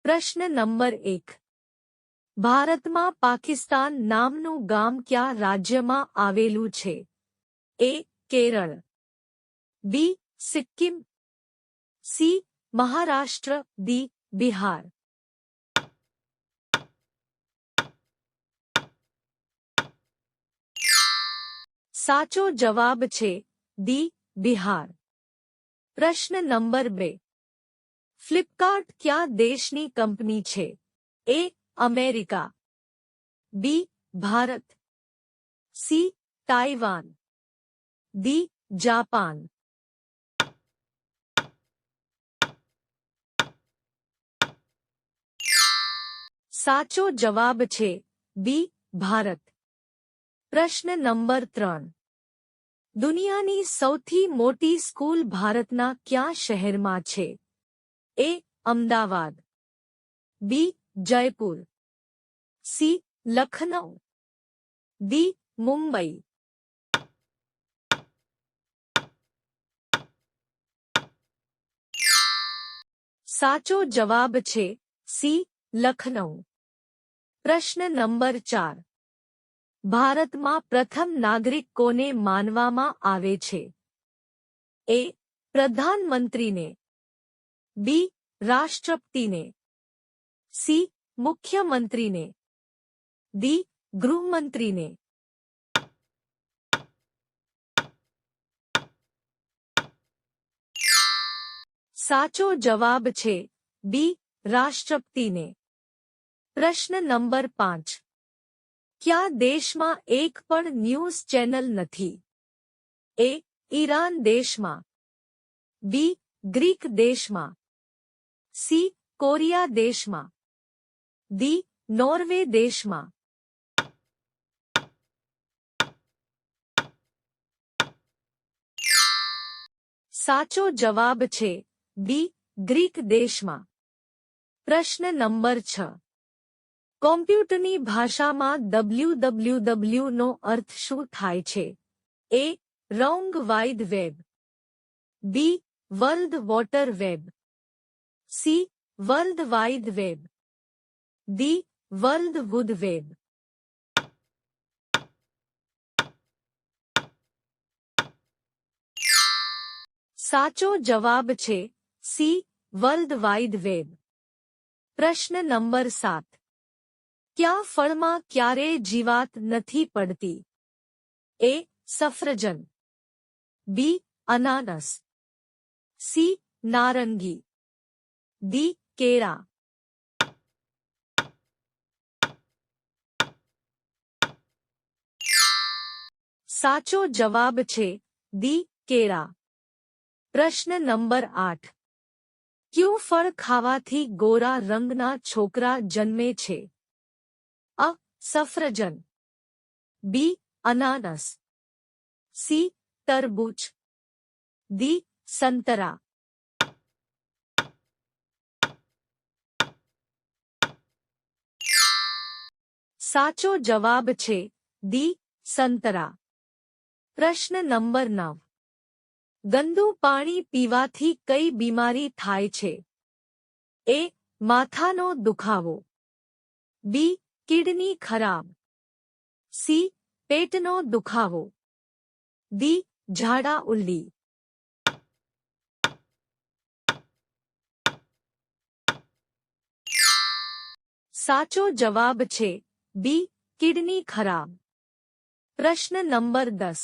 પ્રશ્ન નંબર 1. ભારતમાં પાકિસ્તાન નામનું ગામ કયા રાજ્યમાં આવેલું છે? એ. કેરળ, બી. સિક્કિમ, સી. મહારાષ્ટ્ર, ડી. બિહાર. સાચો જવાબ છે ડી. બિહાર. પ્રશ્ન નંબર 2. ફ્લિપકાર્ટ કયા દેશની કંપની છે? A. America, B. Bharat, C. Taiwan, D. Japan. સાચો જવાબ છે બી. ભારત. પ્રશ્ન નંબર 3. દુનિયાની સૌથી મોટી સ્કૂલ ભારતના કયા શહેરમાં છે? એ. અમદાવાદ, બી. જયપુર, સી. લખનઉ, ડી. મુંબઈ. સાચો જવાબ છે સી. લખનઉ. પ્રશ્ન નંબર 4. ભારતમાં પ્રથમ નાગરિક કોને માનવામાં આવે છે? એ. પ્રધાનમંત્રીને, બી. રાષ્ટ્રપતિને, સી. મુખ્યમંત્રીને, ડી. ગૃહમંત્રીને. સાચો જવાબ છે બી. રાષ્ટ્રપતિને. પ્રશ્ન નંબર 5. કયા દેશમાં એક પણ ન્યૂઝ ચેનલ નથી? એ. ઈરાન દેશમાં, બી. ગ્રીક દેશમાં, સી. કોરિયા દેશમાં, ડી. નોર્વે દેશમાં. સાચો જવાબ છે બી. ગ્રીક દેશમાં. પ્રશ્ન નંબર 6. કોમ્પ્યુટરની ભાષામાં www નો અર્થ શું થાય છે? A. Wrong wide web, B. World water web, C. World wide web, D. World wood web. સાચો જવાબ છે સી. World wide web. પ્રશ્ન નંબર 7. કયા ફળમાં ક્યારેય જીવાત નથી પડતી? એ. સફરજન, બી. અનાનસ, સી. નારંગી, ડી. કેળા. સાચો જવાબ છે ડી. કેળા. પ્રશ્ન નંબર 8. કયું ફળ ખાવાથી ગોરા રંગના છોકરા જન્મે છે? અ. સફરજન, બી. અનાનસ, સી. તરબૂચ, ડી. સંતરા. સાચો જવાબ છે ડી. સંતરા. પ્રશ્ન નંબર 9. ગંદુ પાણી પીવાથી કઈ બીમારી થાય છે? એ. માથાનો દુખાવો, બી. કિડની ખરાબ, સી. પેટનો દુખાવો, ડી. ઝાડા ઉલટી. સાચો જવાબ છે બી. કિડની ખરાબ. પ્રશ્ન નંબર 10.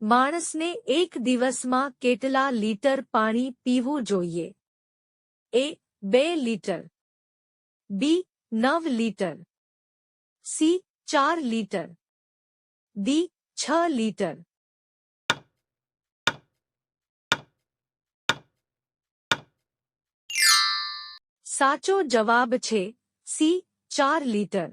માણસને એક દિવસમાં કેટલા લીટર પાણી પીવું જોઈએ? એ. 2 લીટર, બી. 9 litre, C. 4 litre, D. 6 litre. સાચો જવાબ છે સી. 4 લીટર.